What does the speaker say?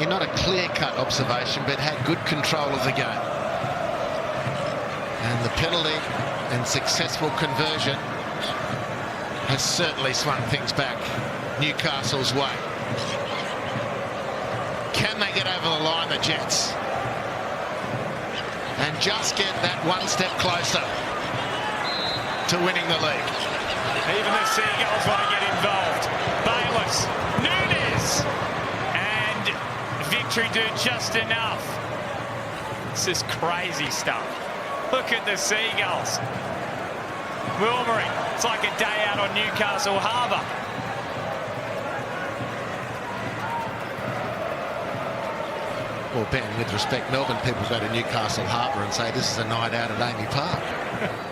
in not a clear-cut observation, but had good control of the game. And the penalty and successful conversion has certainly swung things back Newcastle's way. Can they get over the line, the Jets? And just get that one step closer to winning the league. Even the Seagulls want to get involved. Bayless, Nunes, and victory do just enough. This is crazy stuff. Look at the Seagulls. Wilbury, it's like a day out on Newcastle Harbour. Well, Ben, with respect, Melbourne people go to Newcastle Harbour and say this is a night out at Amy Park.